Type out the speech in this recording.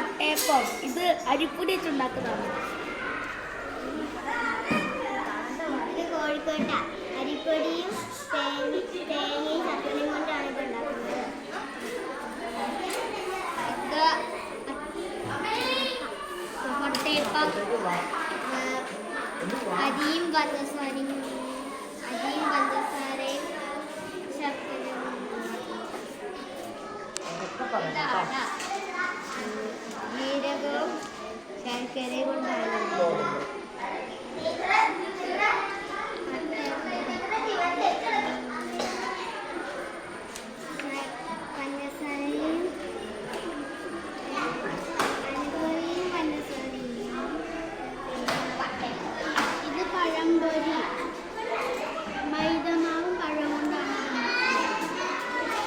വട്ടയപ്പം. ഇത് അരിപ്പൊടി വെച്ചുണ്ടാക്കുന്നതാണ്. ഇത് കോഴിക്കോട്ട അരിപ്പൊടിയും തേങ്ങയും ചക്കരയും കൊണ്ടാണ് ഇത് ഉണ്ടാക്കുന്നത്. വട്ടയപ്പം അരിയും പഞ്ചസാരയും ശർക്കരയും ജീരകവും ശർക്കരയും കൊണ്ടാണ്